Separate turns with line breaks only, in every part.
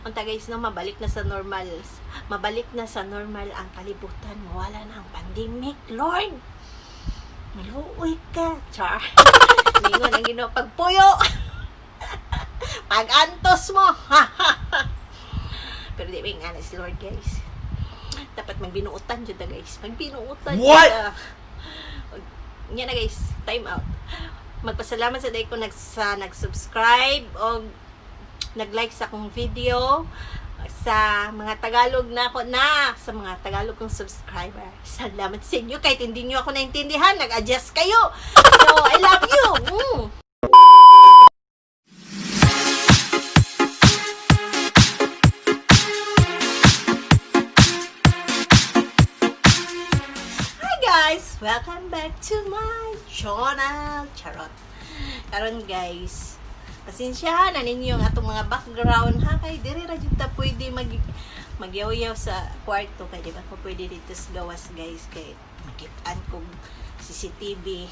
Unta guys, no, mabalik na sa normal. Mabalik na sa normal ang kalibutan. Mawala na ang pandemic, Lord. Maluoy ka. Char. Ningon ang Ginoo pagpuyo. Pag-antos mo. Pero di ba yung honest, Lord, guys. Dapat magbinuutan dyan na, guys. Magbinuutan dyan.
What?
Yan na, guys. Time out. Magpasalamat sa day ko nag-subscribe o nag-like sa akong video sa mga Tagalog na ako sa mga Tagalog kong subscriber. Salamat sa inyo. Kahit hindi nyo ako naintindihan, nag-adjust kayo. So, I love you. Hi guys! Welcome back to my channel. Charot. Karon guys, pasensyahan na ninyo ang atong mga background ha, kay diri ra jud ta pwede magyaw-yaw sa kwarto, kay di ba ko pwede dito sa gawas guys, kay makit-an kong CCTV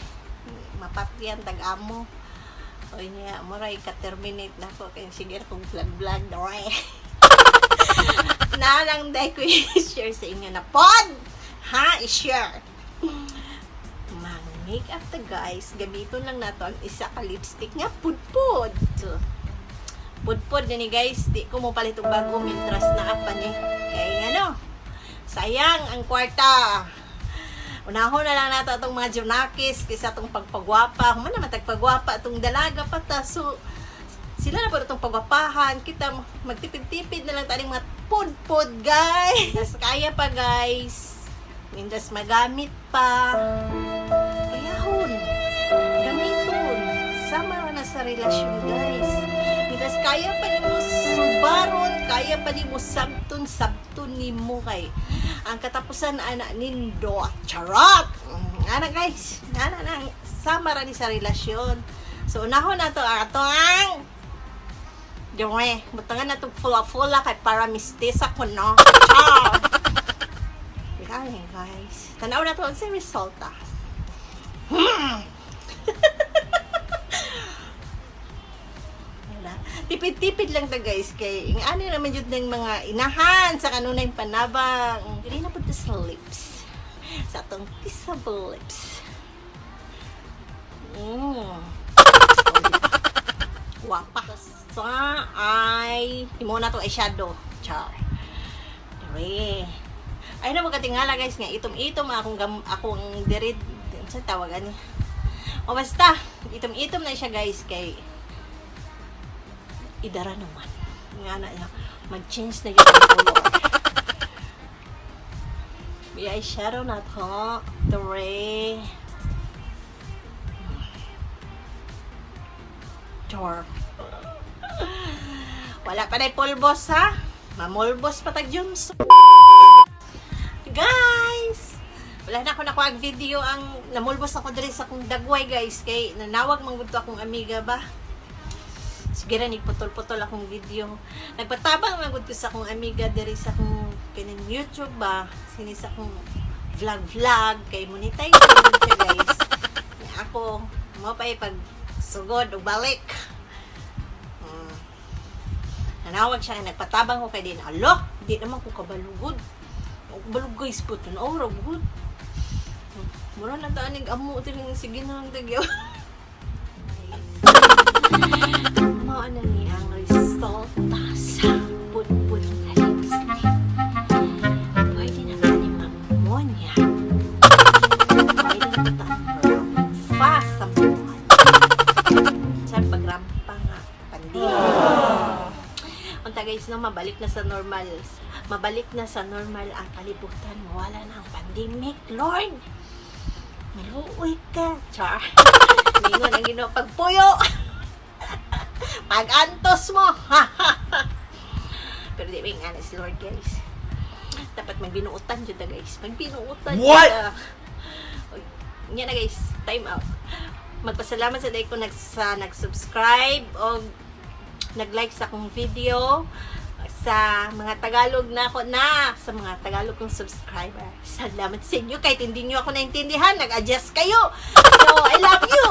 mapatyan tag-amo o niya mo ra ka-terminate na ko kay sige kong vlog doy. Na lang dai ko i-share sa inyo na pod ha, i-share make-up ta guys, gamiton lang nato ang isa ka lipstick nga pudpud. So, pudpud ni guys, di ko mo palit og bago mintras na apa ni. Kaya ano, sayang ang kwarta. Unahon na lang nato atong mga junakis kaysa atong pagpagwapa. Human naman tagpagwapa atong dalaga pa ta. So, sila na pa itong pagwapahan. Kita magtipid-tipid na lang taning mga pudpud guys. Das kaya pa guys. Mindas magamit pa. Gamiton. Sama na sa relasyon guys. Mitas kaya pa ni mo subaron, kaya pa ni mo sabton ni mo kay ang katapusan ana nindo. Charot. Ana guys, ana nang sama ra ni sa relasyon. So unahon nato ang Joe, butangan na itong fula-fula kay para mistesa ko, no? Ciao! Kaya guys, tanaw na ito ang sa resulta. Tipid-tipid lang ta guys kay ano naman jud ng mga inahan sa kanunay panabang dili na pud sa lips sa atong kissable lips. Wapa sa ay imo na to eyeshadow char dire ay na magatingala guys nga itom-itom akong dirid sa tawagan niya. O basta, itom-itom na siya guys kay idara naman. Nga na niya, mag-change na yung color. May eyeshadow na to. Tore. Chor. Wala pa na pulbos ha. Mamulbos pa tag Jones. Guys! Wala na ako nakuha video ang namulbos ako diri sa akong dagway guys kay nanawag manggudto akong amiga ba. Sige ra nigputol-putol akong video. Nagpatabang manggud ko sa akong amiga diri sa akong kaning YouTube ba. Sini sa akong vlog kay monetize siya guys. Ako mo pa pag sugod o balik. Nanawag siya nagpatabang ko kay din. Alo, di naman ko kabalugod. Balug guys po ito na oraw good. Mura na taanig amo tiring sige na lang tagyaw. Mao na ni ang resulta sa pudpud na lipstick. Pwede na ito ni Mamonia. Pwede na ito ang fast sa buwan. Saan pagrampa nga pandemya. Unta guys, no, mabalik na sa normal. Mabalik na sa normal ang kalibutan. Mawala na ang pandemic, Lord. Maluoy ka. Char. Ningon ang Ginoo pagpuyo. Pag-antos mo. Pero di ba yung honest, Lord, guys. Dapat magbinuutan dyan na, guys. Magbinuutan dyan.
What?
Yan na, guys. Time out. Magpasalamat sa day ko nag-subscribe o nag-like sa akong video sa mga Tagalog na sa mga Tagalog kong subscriber. Salamat sa inyo. Kahit hindi nyo ako naintindihan, nag-adjust kayo. So, I love you.